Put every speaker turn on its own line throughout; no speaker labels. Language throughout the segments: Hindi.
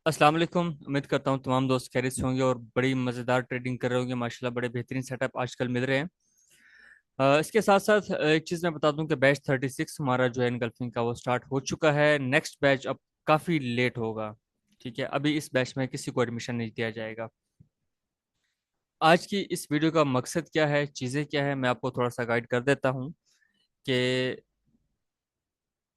अस्सलाम वालेकुम। उम्मीद करता हूँ तमाम दोस्त खैरियत से होंगे और बड़ी मज़ेदार ट्रेडिंग कर रहे होंगे। माशाल्लाह बड़े बेहतरीन सेटअप आजकल मिल रहे हैं। इसके साथ साथ एक चीज़ मैं बता दूं कि बैच 36 हमारा जो है इनगल्फिंग का वो स्टार्ट हो चुका है। नेक्स्ट बैच अब काफ़ी लेट होगा। ठीक है, अभी इस बैच में किसी को एडमिशन नहीं दिया जाएगा। आज की इस वीडियो का मकसद क्या है, चीज़ें क्या है, मैं आपको थोड़ा सा गाइड कर देता हूँ कि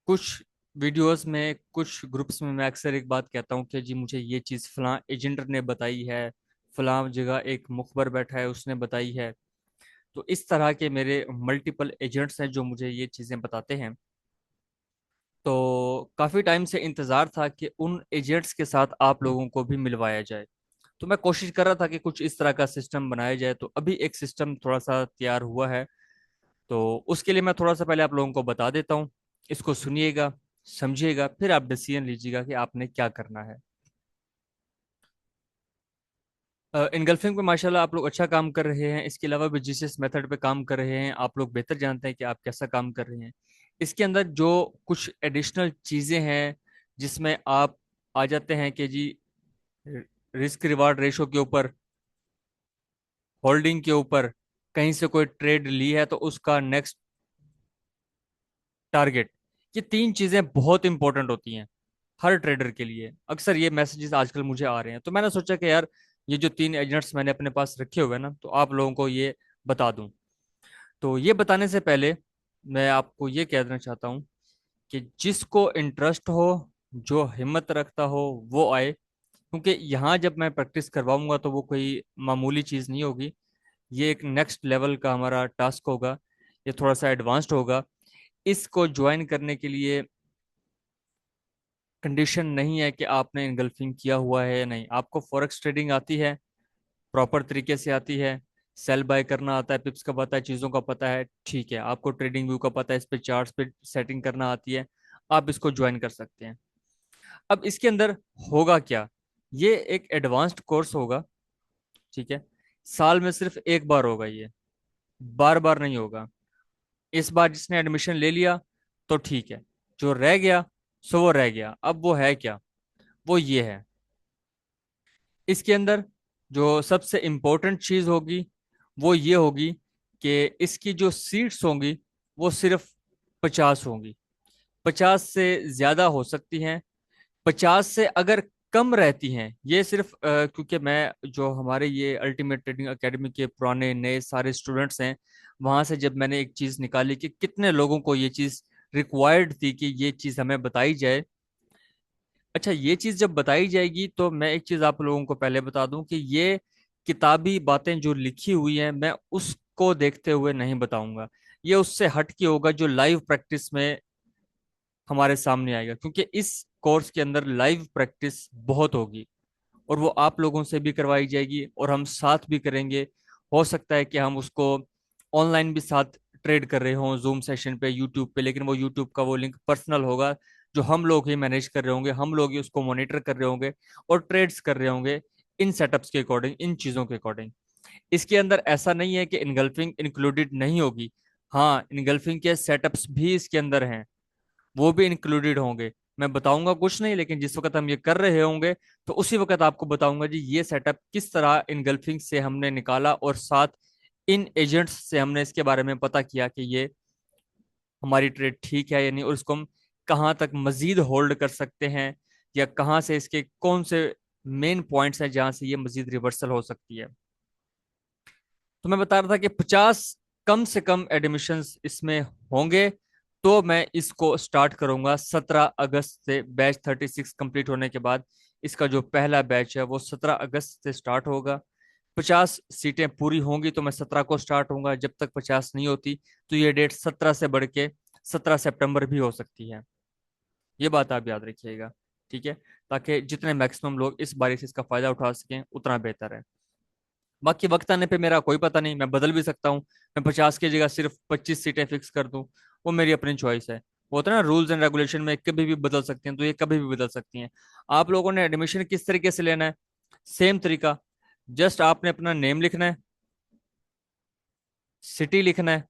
कुछ वीडियोस में, कुछ ग्रुप्स में मैं अक्सर एक बात कहता हूँ कि जी मुझे ये चीज़ फलां एजेंट ने बताई है, फलां जगह एक मुखबर बैठा है उसने बताई है। तो इस तरह के मेरे मल्टीपल एजेंट्स हैं जो मुझे ये चीज़ें बताते हैं। तो काफ़ी टाइम से इंतज़ार था कि उन एजेंट्स के साथ आप लोगों को भी मिलवाया जाए। तो मैं कोशिश कर रहा था कि कुछ इस तरह का सिस्टम बनाया जाए। तो अभी एक सिस्टम थोड़ा सा तैयार हुआ है। तो उसके लिए मैं थोड़ा सा पहले आप लोगों को बता देता हूँ। इसको सुनिएगा, समझिएगा, फिर आप डिसीजन लीजिएगा कि आपने क्या करना है। इनगल्फिंग पे माशाल्लाह आप लोग अच्छा काम कर रहे हैं। इसके अलावा भी जिस जिस मेथड पे काम कर रहे हैं आप लोग बेहतर जानते हैं कि आप कैसा काम कर रहे हैं। इसके अंदर जो कुछ एडिशनल चीज़ें हैं जिसमें आप आ जाते हैं कि जी रिस्क रिवार्ड रेशो के ऊपर, होल्डिंग के ऊपर, कहीं से कोई ट्रेड ली है तो उसका नेक्स्ट टारगेट। ये तीन चीज़ें बहुत इंपॉर्टेंट होती हैं हर ट्रेडर के लिए। अक्सर ये मैसेजेस आजकल मुझे आ रहे हैं, तो मैंने सोचा कि यार ये जो तीन एजेंट्स मैंने अपने पास रखे हुए हैं ना, तो आप लोगों को ये बता दूं। तो ये बताने से पहले मैं आपको ये कह देना चाहता हूँ कि जिसको इंटरेस्ट हो, जो हिम्मत रखता हो, वो आए। क्योंकि यहाँ जब मैं प्रैक्टिस करवाऊंगा तो वो कोई मामूली चीज़ नहीं होगी। ये एक नेक्स्ट लेवल का हमारा टास्क होगा। ये थोड़ा सा एडवांस्ड होगा। इसको ज्वाइन करने के लिए कंडीशन नहीं है कि आपने इनगल्फिंग किया हुआ है या नहीं। आपको फॉरेक्स ट्रेडिंग आती है, प्रॉपर तरीके से आती है, सेल बाय करना आता है, पिप्स का पता है, चीज़ों का पता है, ठीक है, आपको ट्रेडिंग व्यू का पता है, इस पे चार्ट्स पे सेटिंग करना आती है, आप इसको ज्वाइन कर सकते हैं। अब इसके अंदर होगा क्या, ये एक एडवांस्ड कोर्स होगा। ठीक है, साल में सिर्फ एक बार होगा ये, बार बार नहीं होगा। इस बार जिसने एडमिशन ले लिया तो ठीक है, जो रह गया सो वो रह गया। अब वो है क्या, वो ये है। इसके अंदर जो सबसे इम्पोर्टेंट चीज होगी वो ये होगी कि इसकी जो सीट्स होंगी वो सिर्फ 50 होंगी। 50 से ज्यादा हो सकती हैं, 50 से अगर कम रहती हैं, ये सिर्फ क्योंकि मैं जो हमारे ये अल्टीमेट ट्रेडिंग एकेडमी के पुराने नए सारे स्टूडेंट्स हैं, वहां से जब मैंने एक चीज निकाली कि कितने लोगों को ये चीज रिक्वायर्ड थी कि ये चीज हमें बताई जाए। अच्छा, ये चीज जब बताई जाएगी तो मैं एक चीज आप लोगों को पहले बता दूं कि ये किताबी बातें जो लिखी हुई हैं मैं उसको देखते हुए नहीं बताऊंगा। ये उससे हट के होगा जो लाइव प्रैक्टिस में हमारे सामने आएगा। क्योंकि इस कोर्स के अंदर लाइव प्रैक्टिस बहुत होगी और वो आप लोगों से भी करवाई जाएगी और हम साथ भी करेंगे। हो सकता है कि हम उसको ऑनलाइन भी साथ ट्रेड कर रहे हों, जूम सेशन पे, यूट्यूब पे, लेकिन वो यूट्यूब का वो लिंक पर्सनल होगा जो हम लोग ही मैनेज कर रहे होंगे, हम लोग ही उसको मॉनिटर कर रहे होंगे और ट्रेड्स कर रहे होंगे इन सेटअप्स के अकॉर्डिंग, इन चीज़ों के अकॉर्डिंग। इसके अंदर ऐसा नहीं है कि इनगल्फिंग इंक्लूडेड नहीं होगी। हाँ, इनगल्फिंग के सेटअप्स भी इसके अंदर हैं, वो भी इंक्लूडेड होंगे। मैं बताऊंगा कुछ नहीं, लेकिन जिस वक्त हम ये कर रहे होंगे तो उसी वक्त आपको बताऊंगा जी ये सेटअप किस तरह इनगल्फिंग से हमने निकाला और साथ इन एजेंट्स से हमने इसके बारे में पता किया कि ये हमारी ट्रेड ठीक है या नहीं, और इसको हम कहाँ तक मजीद होल्ड कर सकते हैं, या कहाँ से इसके कौन से मेन पॉइंट्स हैं जहां से ये मजीद रिवर्सल हो सकती है। तो मैं बता रहा था कि 50 कम से कम एडमिशन्स इसमें होंगे। तो मैं इसको स्टार्ट करूंगा 17 अगस्त से। बैच 36 कंप्लीट होने के बाद इसका जो पहला बैच है वो 17 अगस्त से स्टार्ट होगा। 50 सीटें पूरी होंगी तो मैं 17 को स्टार्ट होऊंगा। जब तक 50 नहीं होती तो ये डेट 17 से बढ़ के 17 सितंबर भी हो सकती है। ये बात आप याद रखिएगा, ठीक है, ताकि जितने मैक्सिमम लोग इस बारी से इसका फायदा उठा सकें उतना बेहतर है। बाकी वक्त आने पे मेरा कोई पता नहीं, मैं बदल भी सकता हूँ। मैं 50 की जगह सिर्फ 25 सीटें फिक्स कर दूं, वो मेरी अपनी चॉइस है। वो होता है ना, रूल्स एंड रेगुलेशन में कभी भी बदल सकती हैं, तो ये कभी भी बदल सकती हैं। आप लोगों ने एडमिशन किस तरीके से लेना है, सेम तरीका। जस्ट आपने अपना नेम लिखना है, सिटी लिखना है,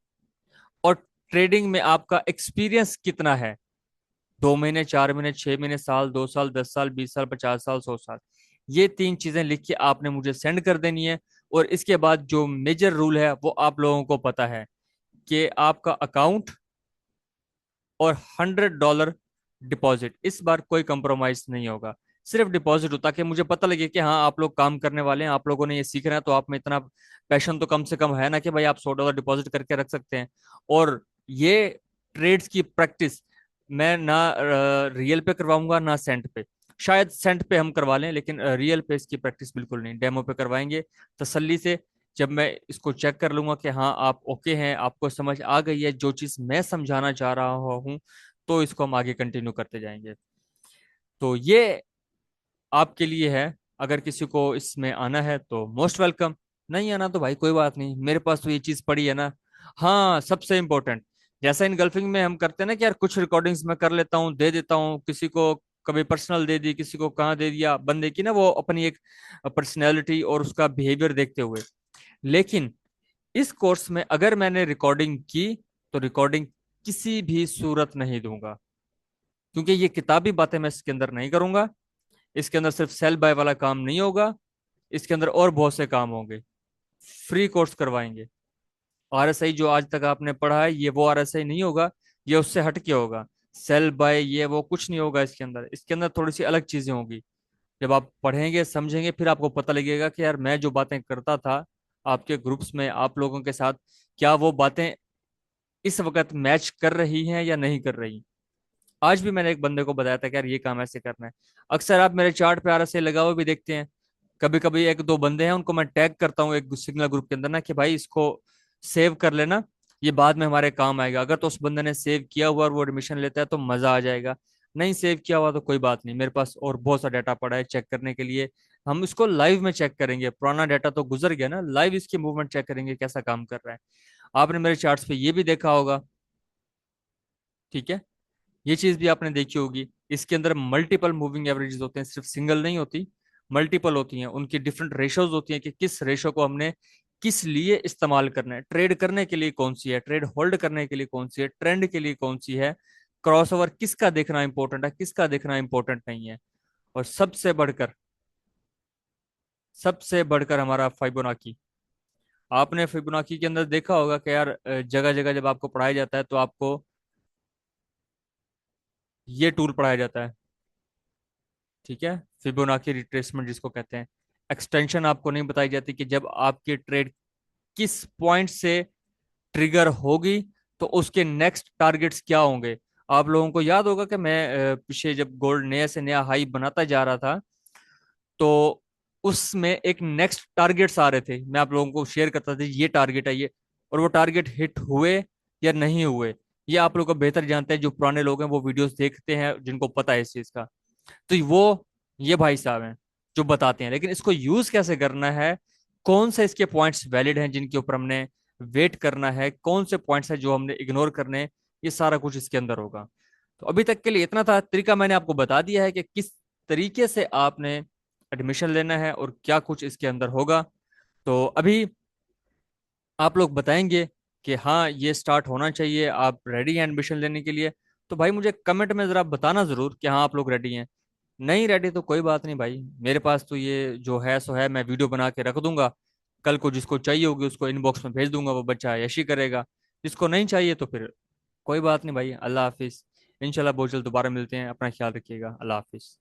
और ट्रेडिंग में आपका एक्सपीरियंस कितना है 2 महीने, 4 महीने, 6 महीने, साल, 2 साल, 10 साल, 20 साल, 50 साल, 100 साल। ये 3 चीजें लिख के आपने मुझे सेंड कर देनी है। और इसके बाद जो मेजर रूल है वो आप लोगों को पता है कि आपका अकाउंट और $100 डिपॉजिट, इस बार कोई कंप्रोमाइज नहीं होगा। सिर्फ डिपॉजिट हो, ताकि मुझे पता लगे कि हाँ आप लोग काम करने वाले हैं, आप लोगों ने ये सीखना है, तो आप में इतना पैशन तो कम से कम है ना कि भाई आप $100 डिपॉजिट करके रख सकते हैं। और ये ट्रेड्स की प्रैक्टिस मैं ना रियल पे करवाऊंगा ना सेंट पे। शायद सेंट पे हम करवा लें, लेकिन रियल पे इसकी प्रैक्टिस बिल्कुल नहीं, डेमो पे करवाएंगे तसल्ली से। जब मैं इसको चेक कर लूंगा कि हाँ आप ओके हैं, आपको समझ आ गई है जो चीज मैं समझाना चाह रहा हूँ, तो इसको हम आगे कंटिन्यू करते जाएंगे। तो ये आपके लिए है। अगर किसी को इसमें आना है तो मोस्ट वेलकम, नहीं आना तो भाई कोई बात नहीं, मेरे पास तो ये चीज पड़ी है ना। हाँ, सबसे इम्पोर्टेंट, जैसा इन गल्फिंग में हम करते हैं ना कि यार कुछ रिकॉर्डिंग्स मैं कर लेता हूँ, दे देता हूँ किसी को, कभी पर्सनल दे दी, किसी को कहाँ दे दिया, बंदे की ना वो अपनी एक पर्सनैलिटी और उसका बिहेवियर देखते हुए। लेकिन इस कोर्स में अगर मैंने रिकॉर्डिंग की तो रिकॉर्डिंग किसी भी सूरत नहीं दूंगा, क्योंकि ये किताबी बातें मैं इसके अंदर नहीं करूंगा। इसके अंदर सिर्फ सेल बाय वाला काम नहीं होगा, इसके अंदर और बहुत से काम होंगे। फ्री कोर्स करवाएंगे। आरएसआई जो आज तक आपने पढ़ा है ये वो आरएसआई नहीं होगा, ये उससे हट के होगा। सेल बाय ये वो कुछ नहीं होगा इसके अंदर, इसके अंदर थोड़ी सी अलग चीजें होंगी। जब आप पढ़ेंगे समझेंगे फिर आपको पता लगेगा कि यार मैं जो बातें करता था आपके ग्रुप्स में आप लोगों के साथ, क्या वो बातें इस वक्त मैच कर रही हैं या नहीं कर रही। आज भी मैंने एक बंदे को बताया था कि यार ये काम ऐसे करना है। अक्सर आप मेरे चार्ट पे आरएसआई लगा हुआ भी देखते हैं। कभी कभी एक दो बंदे हैं उनको मैं टैग करता हूँ एक सिग्नल ग्रुप के अंदर ना कि भाई इसको सेव कर लेना, ये बाद में हमारे काम आएगा। अगर तो उस बंदे ने सेव किया हुआ और वो एडमिशन लेता है तो मजा आ जाएगा, नहीं सेव किया हुआ तो कोई बात नहीं, मेरे पास और बहुत सा डाटा पड़ा है चेक करने के लिए। हम इसको लाइव में चेक करेंगे, पुराना डाटा तो गुजर गया ना, लाइव इसकी मूवमेंट चेक करेंगे कैसा काम कर रहा है। आपने मेरे चार्ट्स पे ये भी देखा होगा, ठीक है। ये चीज भी आपने देखी होगी, इसके अंदर मल्टीपल मूविंग एवरेजेस होते हैं, सिर्फ सिंगल नहीं होती, मल्टीपल होती हैं। उनकी डिफरेंट रेशोज होती हैं कि किस रेशो को हमने किस लिए इस्तेमाल करना है, ट्रेड करने के लिए कौन सी है, ट्रेड होल्ड करने के लिए कौन सी है, ट्रेंड के लिए कौन सी है, क्रॉसओवर किसका देखना इंपॉर्टेंट है, किसका देखना इंपॉर्टेंट नहीं है। और सबसे बढ़कर हमारा फाइबोनाकी। आपने फिबोनाची के अंदर देखा होगा कि यार जगह जगह जब आपको पढ़ाया जाता है तो आपको ये टूल पढ़ाया जाता है, ठीक है। फिबोनाची रिट्रेसमेंट जिसको कहते हैं। एक्सटेंशन आपको नहीं बताई जाती कि जब आपकी ट्रेड किस पॉइंट से ट्रिगर होगी तो उसके नेक्स्ट टारगेट्स क्या होंगे। आप लोगों को याद होगा कि मैं पीछे जब गोल्ड नया से नया हाई बनाता जा रहा था तो उसमें एक नेक्स्ट टारगेट्स आ रहे थे, मैं आप लोगों को शेयर करता था ये टारगेट है ये, और वो टारगेट हिट हुए या नहीं हुए, ये आप लोग को बेहतर जानते हैं, जो पुराने लोग हैं वो वीडियोस देखते हैं जिनको पता है इस चीज का। तो वो ये भाई साहब हैं जो बताते हैं, लेकिन इसको यूज कैसे करना है, कौन से इसके पॉइंट्स वैलिड हैं जिनके ऊपर हमने वेट करना है, कौन से पॉइंट्स हैं जो हमने इग्नोर करने हैं, ये सारा कुछ इसके अंदर होगा। तो अभी तक के लिए इतना था, तरीका मैंने आपको बता दिया है कि किस तरीके से आपने एडमिशन लेना है और क्या कुछ इसके अंदर होगा। तो अभी आप लोग बताएंगे कि हाँ ये स्टार्ट होना चाहिए, आप रेडी हैं एडमिशन लेने के लिए, तो भाई मुझे कमेंट में जरा बताना जरूर कि हाँ आप लोग रेडी हैं। नहीं रेडी तो कोई बात नहीं भाई, मेरे पास तो ये जो है सो है, मैं वीडियो बना के रख दूंगा। कल को जिसको चाहिए होगी उसको इनबॉक्स में भेज दूंगा, वो बच्चा ऐशी करेगा। जिसको नहीं चाहिए तो फिर कोई बात नहीं भाई, अल्लाह हाफिज। इंशाल्लाह बहुत जल्द दोबारा मिलते हैं, अपना ख्याल रखिएगा, अल्लाह हाफिज।